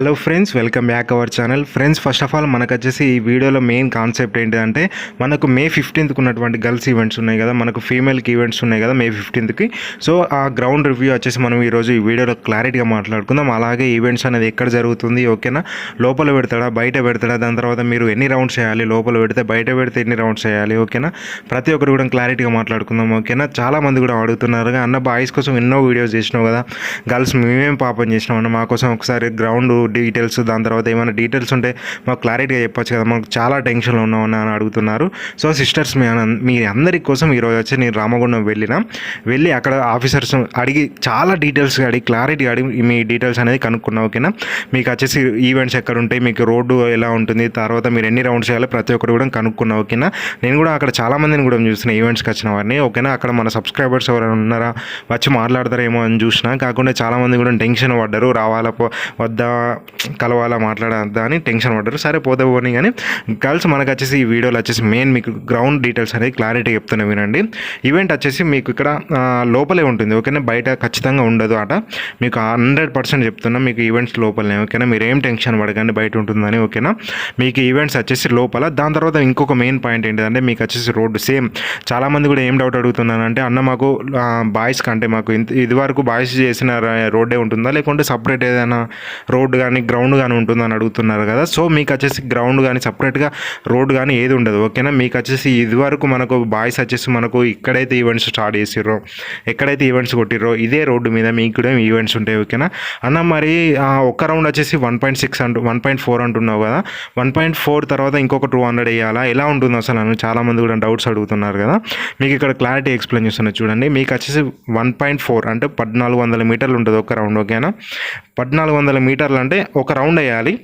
Hello friends, welcome back our channel. Friends, first of all మనకు వచ్చేసి ఈ వీడియోలో మెయిన్ కాన్సెప్ట్ ఏంటిదంటే మనకు మే 15th ఉన్నటువంటి గర్ల్స్ ఈవెంట్స్ ఉన్నాయి కదా, మనకు ఫీమేల్కి ఈవెంట్స్ ఉన్నాయి కదా మే 15th. సో ఆ గ్రౌండ్ రివ్యూ వచ్చేసి మనం ఈరోజు ఈ వీడియోలో క్లారిటీగా మాట్లాడుకుందాం. అలాగే ఈవెంట్స్ అనేది ఎక్కడ జరుగుతుంది, ఓకేనా, లోపల పెడతాడా బయట పెడతాడా, దాని తర్వాత మీరు ఎన్ని రౌండ్స్ చేయాలి, లోపల పెడితే బయట పెడితే ఎన్ని రౌండ్స్ చేయాలి, ఓకేనా, ప్రతి ఒక్కరు కూడా క్లారిటీగా మాట్లాడుకుందాం. ఓకేనా, చాలామంది కూడా అడుగుతున్నారు, అన్న బాయ్స్ కోసం ఎన్నో వీడియోస్ చేసినావు కదా, గర్ల్స్ మేమేం పాపం చేసినాం అన్న, మా కోసం ఒకసారి గ్రౌండ్ డీటెయిల్స్, దాని తర్వాత ఏమైనా డీటెయిల్స్ ఉంటే మాకు క్లారిటీగా చెప్పొచ్చు కదా, మాకు చాలా టెన్షన్లో ఉన్నామని అని అడుగుతున్నారు. సో సిస్టర్స్, మీ అందరి కోసం ఈరోజు వచ్చి నేను రామగుండం వెళ్ళి అక్కడ ఆఫీసర్స్ అడిగి చాలా డీటెయిల్స్ అడిగి క్లారిటీ అడిగి మీ డీటెయిల్స్ అనేది కనుక్కున్నాం. ఓకేనా, మీకు వచ్చేసి ఈవెంట్స్ ఎక్కడ ఉంటాయి, మీకు రోడ్డు ఎలా ఉంటుంది, తర్వాత మీరు ఎన్ని రౌండ్స్ చేయాలో ప్రతి ఒక్కరు కూడా కనుక్కున్నాం. ఓకేనా, నేను కూడా అక్కడ చాలామందిని కూడా చూసిన ఈవెంట్స్కి వచ్చిన వారిని. ఓకేనా, అక్కడ మన సబ్స్క్రైబర్స్ ఎవరైనా ఉన్నారా, వచ్చి మాట్లాడతారేమో అని చూసినా, కాకుండా చాలామంది కూడా టెన్షన్ పడ్డారు, రావాలా వద్దా, కలవాలా మాట్లాడద్దా అని టెన్షన్ పడ్డారు. సరే పోతే పోనీ, కానీ గర్ల్స్ మనకు వచ్చేసి ఈ వీడియోలో వచ్చేసి మెయిన్ మీకు గ్రౌండ్ డీటెయిల్స్ అనేది క్లారిటీ చెప్తున్నా వినండి. ఈవెంట్ వచ్చేసి మీకు ఇక్కడ లోపలే ఉంటుంది. ఓకేనా, బయట ఖచ్చితంగా ఉండదు ఆట, మీకు 100% చెప్తున్నా, మీకు ఈవెంట్స్ లోపలనే. ఓకేనా, మీరు ఏం టెన్షన్ పడకండి బయట ఉంటుందని. ఓకేనా, మీకు ఈవెంట్స్ వచ్చేసి లోపల. దాని తర్వాత ఇంకొక మెయిన్ పాయింట్ ఏంటంటే మీకు వచ్చేసి రోడ్డు సేమ్. చాలామంది కూడా ఏం డౌట్ అడుగుతున్నానంటే, అన్న మాకు బాయ్స్ కంటే మాకు ఇదివరకు బాయ్స్ చేసిన రోడ్డే ఉంటుందా, లేకుంటే సపరేట్ ఏదైనా రోడ్డు కానీ గ్రౌండ్ కానీ ఉంటుందని అడుగుతున్నారు కదా. సో మీకు వచ్చేసి గ్రౌండ్ కానీ సపరేట్గా రోడ్డు కానీ ఏది ఉండదు. ఓకేనా, మీకు వచ్చేసి ఇదివరకు మనకు బాయ్స్ వచ్చేసి మనకు ఇక్కడైతే ఈవెంట్స్ స్టార్ట్ చేసిర్రో, ఎక్కడైతే ఈవెంట్స్ కొట్టిర్రో ఇదే రోడ్డు మీద మీకు కూడా ఈవెంట్స్ ఉంటాయి. ఓకేనా అన్న, మరి ఒక్క రౌండ్ వచ్చేసి 1.6 1.4 అంటున్నావు కదా, 1.4 తర్వాత ఇంకొక 200 వేయాలా, ఎలా ఉంటుంది అసలు అని చాలామంది కూడా డౌట్స్ అడుగుతున్నారు కదా. మీకు ఇక్కడ క్లారిటీ ఎక్స్ప్లెయిన్ చేస్తున్నా చూడండి. మీకు వచ్చేసి 1.4 అంటే 1400 మీటర్లు ఉంటుంది ఒక రౌండ్. ఓకేనా, 1400 మీటర్లు అంటే ఒక రౌండ్ వేయాలి.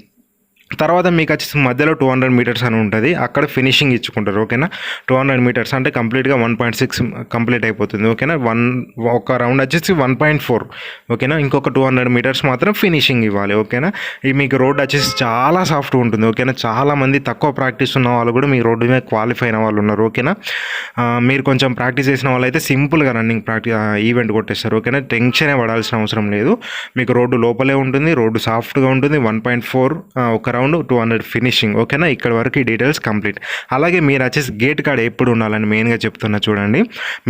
తర్వాత మీకు వచ్చేసి మధ్యలో 200 మీటర్స్ అని ఉంటుంది, అక్కడ ఫినిషింగ్ ఇచ్చుకుంటారు. ఓకేనా, 200 మీటర్స్ అంటే కంప్లీట్గా 1.6 కంప్లీట్ అయిపోతుంది. ఓకేనా, ఒక రౌండ్ వచ్చేసి 1.4. ఓకేనా, ఇంకొక 200 మీటర్స్ మాత్రం ఫినిషింగ్ ఇవ్వాలి. ఓకేనా, ఈ మీకు రోడ్ వచ్చేసి చాలా సాఫ్ట్ ఉంటుంది. ఓకేనా, చాలామంది తక్కువ ప్రాక్టీస్ ఉన్న వాళ్ళు కూడా మీ రోడ్డు మీద క్వాలిఫై అయిన వాళ్ళు ఉన్నారు. ఓకేనా, మీరు కొంచెం ప్రాక్టీస్ చేసిన వాళ్ళు అయితే సింపుల్గా రన్నింగ్ ఈవెంట్ కొట్టేస్తారు. ఓకేనా, టెన్షనే పడాల్సిన అవసరం లేదు. మీకు రోడ్డు లోపలే ఉంటుంది, రోడ్డు సాఫ్ట్గా ఉంటుంది. 1.4 ఒక రౌండ్ 200 ఫినిషింగ్. ఓకేనా, ఇక్కడ వరకు ఈ డీటెయిల్స్ కంప్లీట్. అలాగే మీరు వచ్చేసి గేట్ కాడ ఎప్పుడు ఉండాలని మెయిన్గా చెప్తున్నా చూడండి.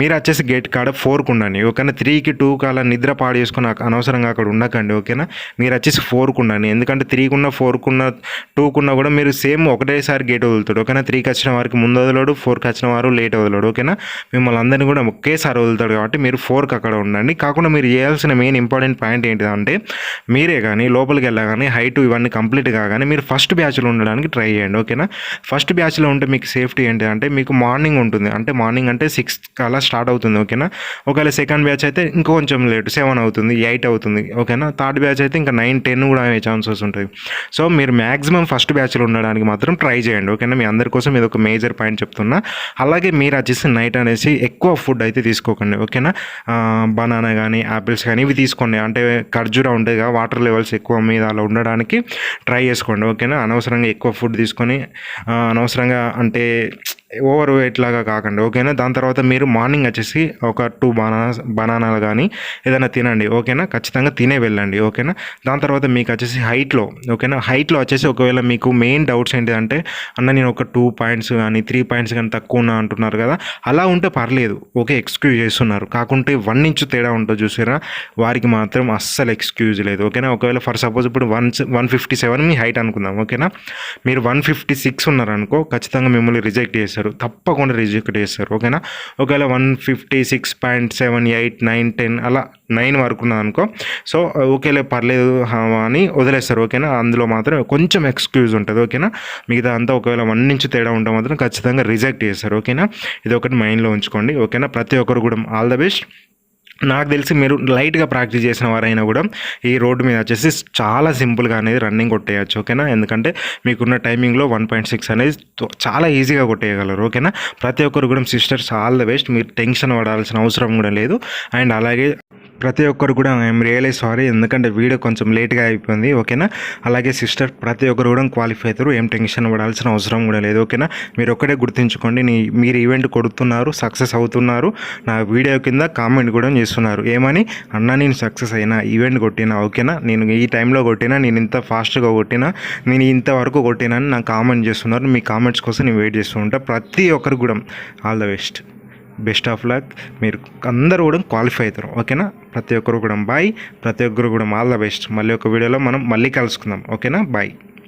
మీరు వచ్చేసి గేట్ కాడ 4కు ఉండండి. ఓకేనా, 3కి 2కి అలా నిద్ర పాడు చేసుకుని అనవసరంగా అక్కడ ఉండకండి. ఓకేనా, మీరు వచ్చేసి 4కు ఉండండి. ఎందుకంటే 3కున్న 4కున్న 2కున్న కూడా మీరు సేమ్ ఒకటేసారి గేట్ వదులుతాడు. ఓకేనా, 3కి వచ్చిన వారికి ముందు వదలడు, 4కి వచ్చిన వారు లేట్ వదలడు. ఓకేనా, మిమ్మల్ని అందరినీ కూడా ఒకేసారి వదులుతాడు కాబట్టి మీరు 4కి అక్కడ ఉండండి. కాకుండా మీరు చేయాల్సిన మెయిన్ ఇంపార్టెంట్ పాయింట్ ఏంటిదంటే, మీరే కానీ లోపలికి వెళ్ళగానే హైట్ ఇవన్నీ కంప్లీట్ కాగానే మీరు ఫస్ట్ బ్యాచ్లో ఉండడానికి ట్రై చేయండి. ఓకేనా, ఫస్ట్ బ్యాచ్లో ఉంటే మీకు సేఫ్టీ ఏంటి అంటే, మీకు మార్నింగ్ ఉంటుంది, అంటే మార్నింగ్ అంటే 6 అలా స్టార్ట్ అవుతుంది. ఓకేనా, ఒకవేళ సెకండ్ బ్యాచ్ అయితే ఇంకొంచెం లేట్ 7 అవుతుంది, 8 అవుతుంది. ఓకేనా, థర్డ్ బ్యాచ్ అయితే ఇంకా 9, 10 కూడా అయ్యే ఛాన్సెస్ ఉంటుంది. సో మీరు మ్యాక్సిమం ఫస్ట్ బ్యాచ్లో ఉండడానికి మాత్రం ట్రై చేయండి. ఓకేనా, మీ అందరి కోసం ఇది ఒక మేజర్ పాయింట్ చెప్తున్నా. అలాగే మీరు వచ్చేసి నైట్ అనేసి ఎక్కువ ఫుడ్ అయితే తీసుకోకండి. ఓకేనా, బనానా కానీ యాపిల్స్ కానీ ఇవి తీసుకోండి, అంటే ఖర్జూరా ఉంటుంది కదా, వాటర్ లెవెల్స్ ఎక్కువ మీద అలా ఉండడానికి ట్రై చేసుకోండి. ఓకేనా, అనవసరంగా ఎక్కువ ఫుడ్ తీసుకొని అనవసరంగా అంటే ఓవర్ వెయిట్ లాగా కాకండి. ఓకేనా, దాని తర్వాత మీరు మార్నింగ్ వచ్చేసి ఒక 2 బనానాలు కానీ ఏదైనా తినండి. ఓకేనా, ఖచ్చితంగా తినే వెళ్ళండి. ఓకేనా, దాని తర్వాత మీకు వచ్చేసి హైట్లో, ఓకేనా, హైట్లో వచ్చేసి ఒకవేళ మీకు మెయిన్ డౌట్స్ ఏంటిదంటే, అన్న నేను ఒక 2 పాయింట్స్ కానీ 3 పాయింట్స్ కానీ తక్కువ ఉన్నా అంటున్నారు కదా, అలా ఉంటే పర్లేదు. ఓకే, ఎక్స్క్యూజ్ చేస్తున్నారు. కాకుంటే 1 ఇంచ్ తేడా ఉంటుంది చూసారా, వారికి మాత్రం అస్సలు ఎక్స్క్యూజ్ లేదు. ఓకేనా, ఒకవేళ ఫర్ సపోజ్ ఇప్పుడు 157 మీ హైట్ అనుకుందాం. ఓకేనా, మీరు 156 ఉన్నారనుకో, ఖచ్చితంగా మిమ్మల్ని రిజెక్ట్ చేస్తారు, తప్పకుండా రిజెక్ట్ చేస్తారు. ఓకేనా, ఒకవేళ 156.7, 8, 9, 10 అలా 9 వరకు ఉన్నదనుకో, సో ఓకేలే పర్లేదు అని వదిలేస్తారు. ఓకేనా, అందులో మాత్రం కొంచెం ఎక్స్క్యూజ్ ఉంటుంది. ఓకేనా, మిగతా అంతా ఒకవేళ 1 నుంచి తేడా ఉంటే మాత్రం ఖచ్చితంగా రిజెక్ట్ చేస్తారు. ఓకేనా, ఇది ఒకటి మైండ్లో ఉంచుకోండి. ఓకేనా, ప్రతి ఒక్కరు కూడా ఆల్ ద బెస్ట్. నాకు తెలిసి మీరు లైట్గా ప్రాక్టీస్ చేసిన వారైనా కూడా ఈ రోడ్డు మీద వచ్చేసి చాలా సింపుల్గా అనేది రన్నింగ్ కొట్టేయచ్చు. ఓకేనా, ఎందుకంటే మీకున్న టైమింగ్లో 1.6 అనేది చాలా ఈజీగా కొట్టేయగలరు. ఓకేనా, ప్రతి ఒక్కరు కూడా సిస్టర్స్ ఆల్ ద బెస్ట్. మీరు టెన్షన్ పడాల్సిన అవసరం కూడా లేదు. అండ్ అలాగే ప్రతి ఒక్కరు కూడా ఐఎమ్ రియలీ సారీ, ఎందుకంటే వీడియో కొంచెం లేట్గా అయిపోయింది. ఓకేనా, అలాగే సిస్టర్ ప్రతి ఒక్కరు కూడా క్వాలిఫై అవుతారు, ఏం టెన్షన్ పడాల్సిన అవసరం కూడా లేదు. ఓకేనా, మీరు ఒక్కటే గుర్తుంచుకోండి, మీరు ఈవెంట్ కొడుతున్నారు, సక్సెస్ అవుతున్నారు, నా వీడియో కింద కామెంట్ కూడా చేసుకోండి. చేస్తున్నారు. ఏమని, అన్న నేను సక్సెస్ అయినా, ఈవెంట్ కొట్టినా, ఓకేనా, నేను ఈ టైంలో కొట్టినా, నేను ఇంత ఫాస్ట్గా కొట్టినా, నేను ఇంతవరకు కొట్టినా అని నాకు కామెంట్ చేస్తున్నారు. మీ కామెంట్స్ కోసం నేను వెయిట్ చేస్తూ ఉంటా. ప్రతి ఒక్కరికి కూడా all the best of luck. మీరు అందరూ కూడా క్వాలిఫై అవుతారు, ఓకేనా. ప్రతి ఒక్కరు కూడా బాయ్, ప్రతి ఒక్కరు కూడా ఆల్ ద బెస్ట్. మళ్ళీ ఒక వీడియోలో మనం మళ్ళీ కలుసుకుందాం, ఓకేనా. బాయ్.